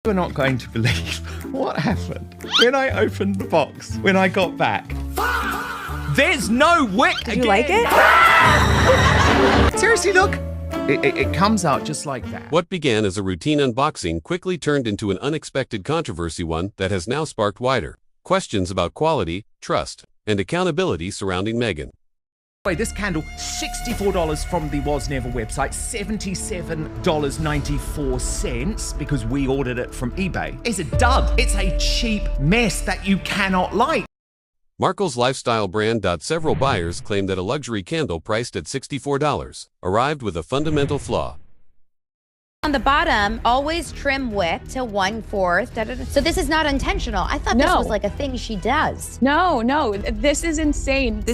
You're not going to believe what happened when I opened the box when I got back. There's no wick again. Did you like it? Seriously, look. It comes out just like that. What began as a routine unboxing quickly turned into an unexpected controversy, one that has now sparked wider questions about quality, trust, and accountability surrounding Meghan. This candle, $64 from the Was Never website, $77.94 because we ordered it from eBay. It's a dud. It's a cheap mess that you cannot light. Markle's lifestyle brand. Several buyers claim that a luxury candle priced at $64 arrived with a fundamental flaw. On the bottom, always trim wick to 1/4. So this is not intentional. I thought this was like a thing she does. No, this is insane.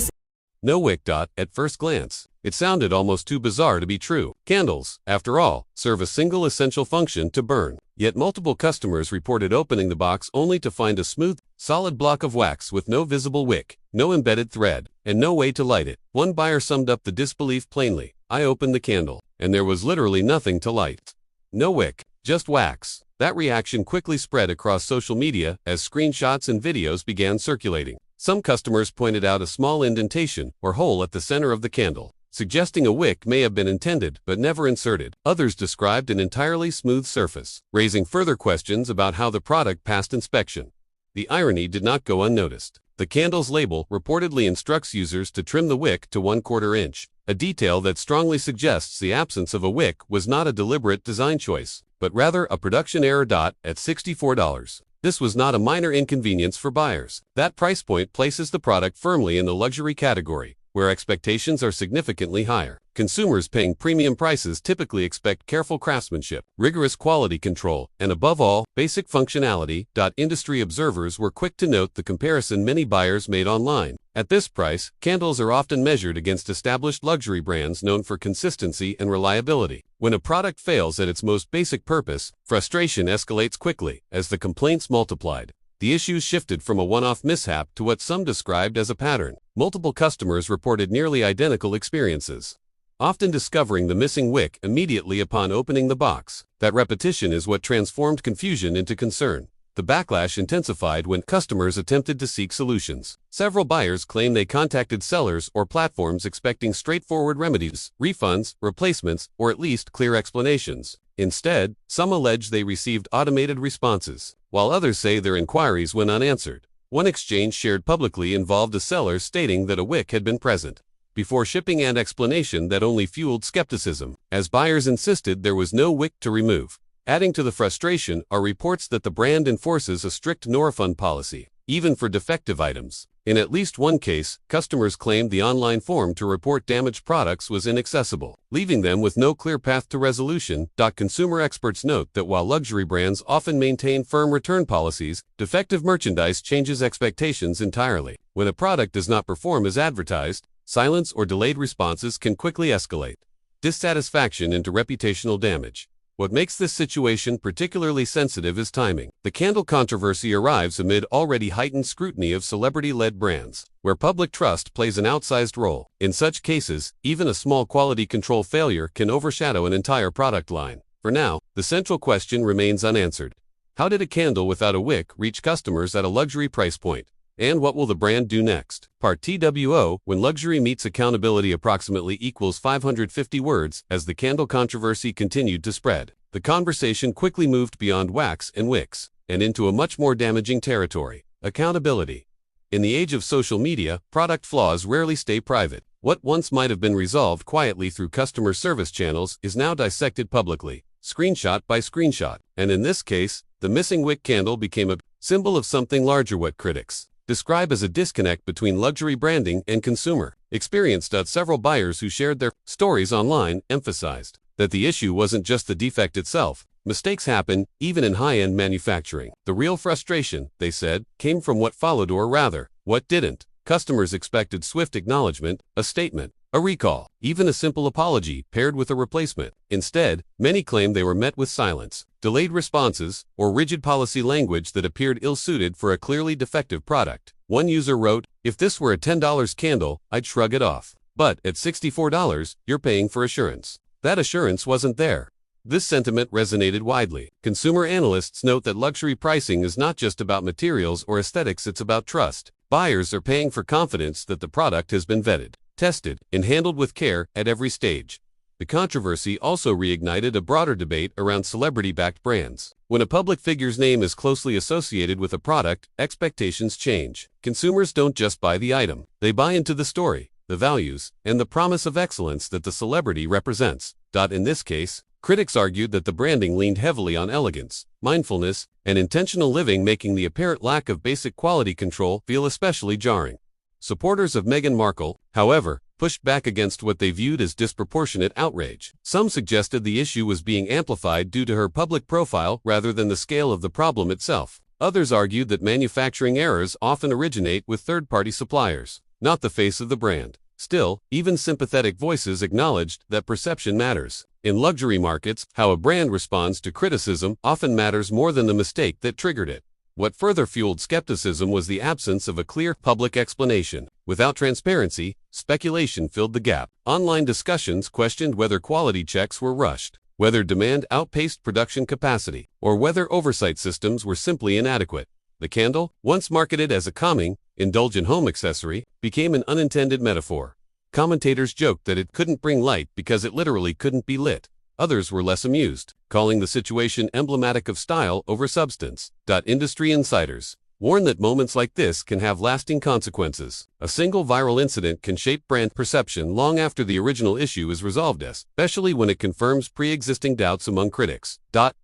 No wick. At first glance, it sounded almost too bizarre to be true. Candles, after all, serve a single essential function: to burn. Yet multiple customers reported opening the box only to find a smooth, solid block of wax with no visible wick, no embedded thread, and no way to light it. One buyer summed up the disbelief plainly: "I opened the candle, and there was literally nothing to light. No wick, just wax." That reaction quickly spread across social media as screenshots and videos began circulating. Some customers pointed out a small indentation or hole at the center of the candle, suggesting a wick may have been intended but never inserted. Others described an entirely smooth surface, raising further questions about how the product passed inspection. The irony did not go unnoticed. The candle's label reportedly instructs users to trim the wick to 1/4 inch, a detail that strongly suggests the absence of a wick was not a deliberate design choice, but rather a production error. At $64. This was not a minor inconvenience for buyers. That price point places the product firmly in the luxury category, where expectations are significantly higher. Consumers paying premium prices typically expect careful craftsmanship, rigorous quality control, and above all, basic functionality. Industry observers were quick to note the comparison many buyers made online. At this price, candles are often measured against established luxury brands known for consistency and reliability. When a product fails at its most basic purpose, frustration escalates quickly. As the complaints multiplied, the issues shifted from a one-off mishap to what some described as a pattern. Multiple customers reported nearly identical experiences, often discovering the missing wick immediately upon opening the box. That repetition is what transformed confusion into concern. The backlash intensified when customers attempted to seek solutions. Several buyers claim they contacted sellers or platforms expecting straightforward remedies, refunds, replacements, or at least clear explanations. Instead, some allege they received automated responses, while others say their inquiries went unanswered. One exchange shared publicly involved a seller stating that a wick had been present before shipping, an explanation that only fueled skepticism, as buyers insisted there was no wick to remove. Adding to the frustration are reports that the brand enforces a strict no-refund policy, even for defective items. In at least one case, customers claimed the online form to report damaged products was inaccessible, leaving them with no clear path to resolution. Consumer experts note that while luxury brands often maintain firm return policies, defective merchandise changes expectations entirely. When a product does not perform as advertised, silence or delayed responses can quickly escalate dissatisfaction into reputational damage. What makes this situation particularly sensitive is timing. The candle controversy arrives amid already heightened scrutiny of celebrity-led brands, where public trust plays an outsized role. In such cases, even a small quality control failure can overshadow an entire product line. For now, the central question remains unanswered. How did a candle without a wick reach customers at a luxury price point? And what will the brand do next? Part TWO, when luxury meets accountability approximately equals 550 words. As the candle controversy continued to spread, the conversation quickly moved beyond wax and wicks, and into a much more damaging territory: accountability. In the age of social media, product flaws rarely stay private. What once might have been resolved quietly through customer service channels is now dissected publicly, screenshot by screenshot. And in this case, the missing wick candle became a symbol of something larger: what critics describe as a disconnect between luxury branding and consumer experience. Several buyers who shared their stories online emphasized that the issue wasn't just the defect itself. Mistakes happen, even in high-end manufacturing. The real frustration, they said, came from what followed, or rather, what didn't. Customers expected swift acknowledgement, a statement, a recall, even a simple apology paired with a replacement. Instead, many claimed they were met with silence, delayed responses, or rigid policy language that appeared ill-suited for a clearly defective product. One user wrote, "If this were a $10 candle, I'd shrug it off. But at $64, you're paying for assurance." That assurance wasn't there. This sentiment resonated widely. Consumer analysts note that luxury pricing is not just about materials or aesthetics, it's about trust. Buyers are paying for confidence that the product has been vetted, tested, and handled with care at every stage. The controversy also reignited a broader debate around celebrity-backed brands. When a public figure's name is closely associated with a product, expectations change. Consumers don't just buy the item, they buy into the story, the values, and the promise of excellence that the celebrity represents. In this case, critics argued that the branding leaned heavily on elegance, mindfulness, and intentional living, making the apparent lack of basic quality control feel especially jarring. Supporters of Meghan Markle, however, pushed back against what they viewed as disproportionate outrage. Some suggested the issue was being amplified due to her public profile rather than the scale of the problem itself. Others argued that manufacturing errors often originate with third-party suppliers, not the face of the brand. Still, even sympathetic voices acknowledged that perception matters. In luxury markets, how a brand responds to criticism often matters more than the mistake that triggered it. What further fueled skepticism was the absence of a clear public explanation. Without transparency, speculation filled the gap. Online discussions questioned whether quality checks were rushed, whether demand outpaced production capacity, or whether oversight systems were simply inadequate. The candle, once marketed as a calming, indulgent home accessory, became an unintended metaphor. Commentators joked that it couldn't bring light because it literally couldn't be lit. Others were less amused, calling the situation emblematic of style over substance. Industry insiders warn that moments like this can have lasting consequences. A single viral incident can shape brand perception long after the original issue is resolved, especially when it confirms pre-existing doubts among critics.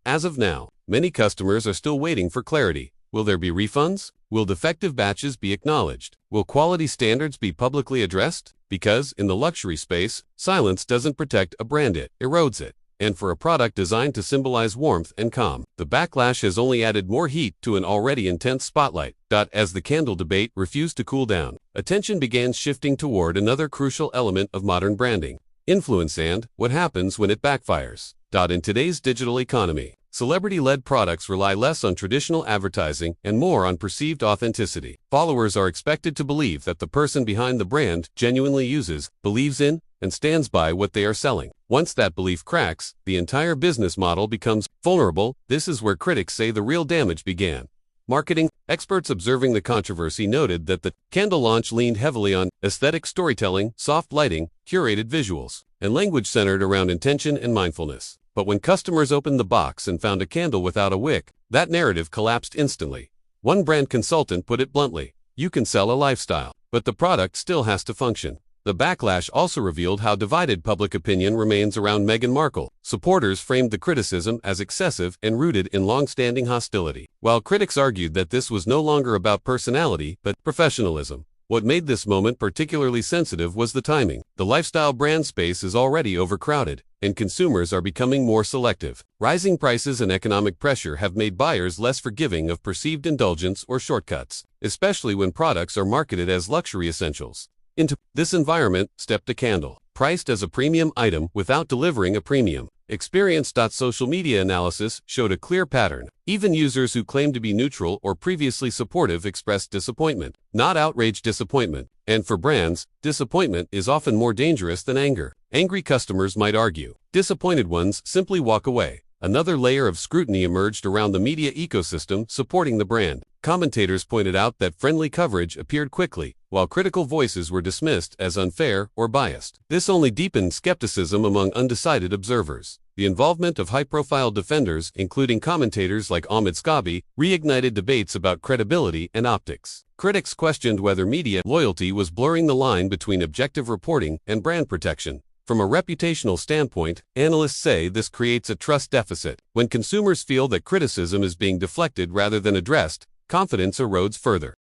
As of now, many customers are still waiting for clarity. Will there be refunds? Will defective batches be acknowledged? Will quality standards be publicly addressed? Because, in the luxury space, silence doesn't protect a brand, it erodes it. And for a product designed to symbolize warmth and calm, the backlash has only added more heat to an already intense spotlight. As the candle debate refused to cool down, attention began shifting toward another crucial element of modern branding: influence and what happens when it backfires. In today's digital economy, celebrity-led products rely less on traditional advertising and more on perceived authenticity. Followers are expected to believe that the person behind the brand genuinely uses, believes in, and stands by what they are selling. Once that belief cracks, the entire business model becomes vulnerable. This is where critics say the real damage began. Marketing experts observing the controversy noted that the candle launch leaned heavily on aesthetic storytelling, soft lighting, curated visuals, and language centered around intention and mindfulness. But when customers opened the box and found a candle without a wick, that narrative collapsed instantly. One brand consultant put it bluntly: "You can sell a lifestyle, but the product still has to function." The backlash also revealed how divided public opinion remains around Meghan Markle. Supporters framed the criticism as excessive and rooted in long-standing hostility, while critics argued that this was no longer about personality but professionalism. What made this moment particularly sensitive was the timing. The lifestyle brand space is already overcrowded, and consumers are becoming more selective. Rising prices and economic pressure have made buyers less forgiving of perceived indulgence or shortcuts, especially when products are marketed as luxury essentials. Into this environment stepped a candle, priced as a premium item without delivering a premium experience. Social media analysis showed a clear pattern. Even users who claimed to be neutral or previously supportive expressed disappointment, not outraged disappointment. And for brands, disappointment is often more dangerous than anger. Angry customers might argue. Disappointed ones simply walk away. Another layer of scrutiny emerged around the media ecosystem supporting the brand. Commentators pointed out that friendly coverage appeared quickly, while critical voices were dismissed as unfair or biased. This only deepened skepticism among undecided observers. The involvement of high-profile defenders, including commentators like Ahmed Skabi, reignited debates about credibility and optics. Critics questioned whether media loyalty was blurring the line between objective reporting and brand protection. From a reputational standpoint, analysts say this creates a trust deficit. When consumers feel that criticism is being deflected rather than addressed, confidence erodes further.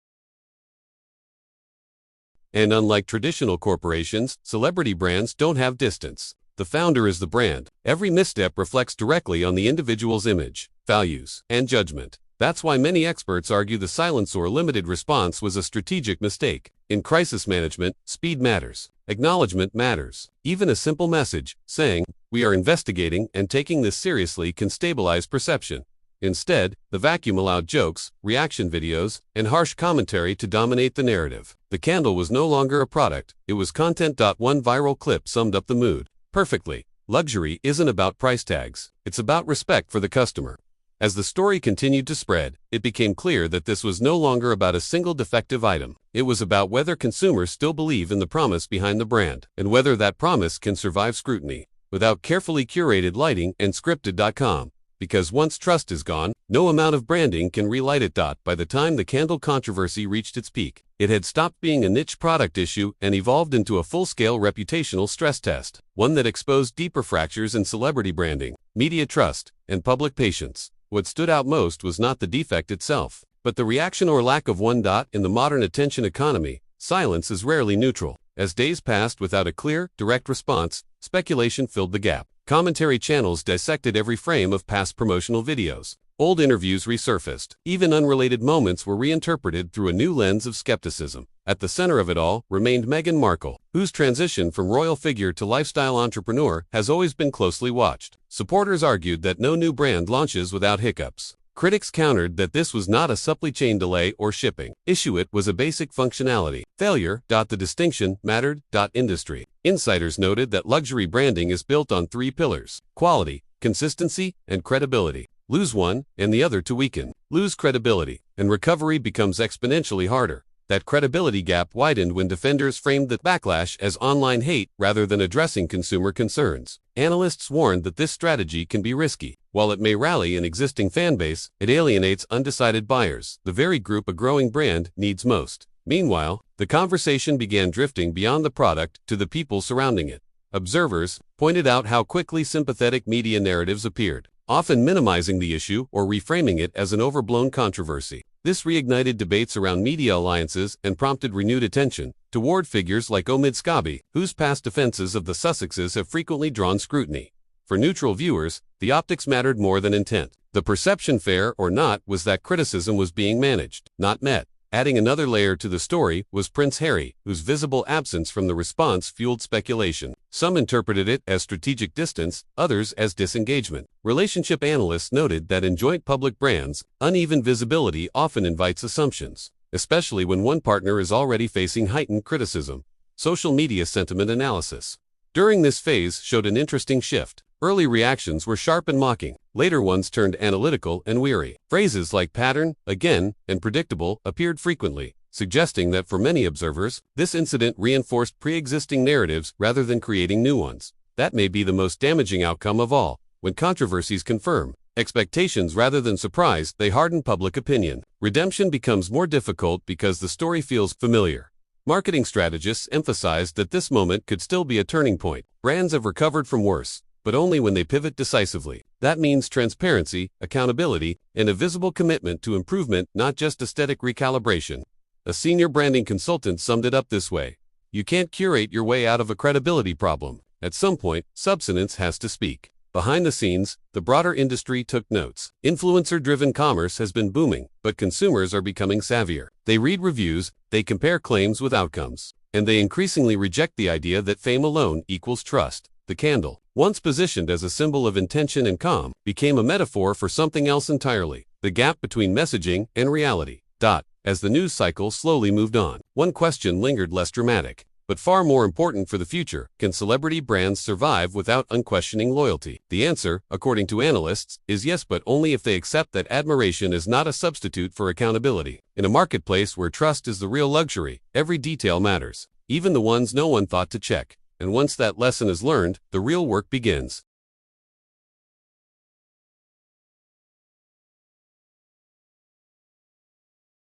And unlike traditional corporations, celebrity brands don't have distance. The founder is the brand. Every misstep reflects directly on the individual's image, values, and judgment. That's why many experts argue the silence or limited response was a strategic mistake. In crisis management, speed matters. Acknowledgement matters. Even a simple message, saying, "We are investigating and taking this seriously," can stabilize perception. Instead, the vacuum allowed jokes, reaction videos, and harsh commentary to dominate the narrative. The candle was no longer a product, it was content. One viral clip summed up the mood perfectly. Luxury isn't about price tags. It's about respect for the customer. As the story continued to spread, it became clear that this was no longer about a single defective item. It was about whether consumers still believe in the promise behind the brand, and whether that promise can survive scrutiny without carefully curated lighting and scripted.com. Because once trust is gone, no amount of branding can relight it. By the time the candle controversy reached its peak, it had stopped being a niche product issue and evolved into a full-scale reputational stress test, one that exposed deeper fractures in celebrity branding, media trust, and public patience. What stood out most was not the defect itself, but the reaction or lack of one. In the modern attention economy, silence is rarely neutral. As days passed without a clear, direct response, speculation filled the gap. Commentary channels dissected every frame of past promotional videos. Old interviews resurfaced. Even unrelated moments were reinterpreted through a new lens of skepticism. At the center of it all remained Meghan Markle, whose transition from royal figure to lifestyle entrepreneur has always been closely watched. Supporters argued that no new brand launches without hiccups. Critics countered that this was not a supply chain delay or shipping issue, it was a basic functionality failure. The distinction mattered. Industry insiders noted that luxury branding is built on three pillars: quality, consistency, and credibility. Lose one, and the other to weaken. Lose credibility, and recovery becomes exponentially harder. That credibility gap widened when defenders framed the backlash as online hate rather than addressing consumer concerns. Analysts warned that this strategy can be risky. While it may rally an existing fanbase, it alienates undecided buyers, the very group a growing brand needs most. Meanwhile, the conversation began drifting beyond the product to the people surrounding it. Observers pointed out how quickly sympathetic media narratives appeared, often minimizing the issue or reframing it as an overblown controversy. This reignited debates around media alliances and prompted renewed attention toward figures like Omid Scobie, whose past defenses of the Sussexes have frequently drawn scrutiny. For neutral viewers, the optics mattered more than intent. The perception, fair or not, was that criticism was being managed, not met. Adding another layer to the story was Prince Harry, whose visible absence from the response fueled speculation. Some interpreted it as strategic distance, others as disengagement. Relationship analysts noted that in joint public brands, uneven visibility often invites assumptions, especially when one partner is already facing heightened criticism. Social media sentiment analysis during this phase showed an interesting shift. Early reactions were sharp and mocking. Later ones turned analytical and weary. Phrases like pattern, again, and predictable appeared frequently, suggesting that for many observers, this incident reinforced pre-existing narratives rather than creating new ones. That may be the most damaging outcome of all. When controversies confirm expectations rather than surprise, they harden public opinion. Redemption becomes more difficult because the story feels familiar. Marketing strategists emphasized that this moment could still be a turning point. Brands have recovered from worse, but only when they pivot decisively. That means transparency, accountability, and a visible commitment to improvement, not just aesthetic recalibration. A senior branding consultant summed it up this way: you can't curate your way out of a credibility problem. At some point, substance has to speak. Behind the scenes, the broader industry took notes. Influencer-driven commerce has been booming, but consumers are becoming savvier. They read reviews, they compare claims with outcomes, and they increasingly reject the idea that fame alone equals trust. The candle, once positioned as a symbol of intention and calm, became a metaphor for something else entirely: the gap between messaging and reality. As the news cycle slowly moved on, one question lingered, less dramatic, but far more important for the future: can celebrity brands survive without unquestioning loyalty? The answer, according to analysts, is yes, but only if they accept that admiration is not a substitute for accountability. In a marketplace where trust is the real luxury, every detail matters, even the ones no one thought to check. And once that lesson is learned, the real work begins.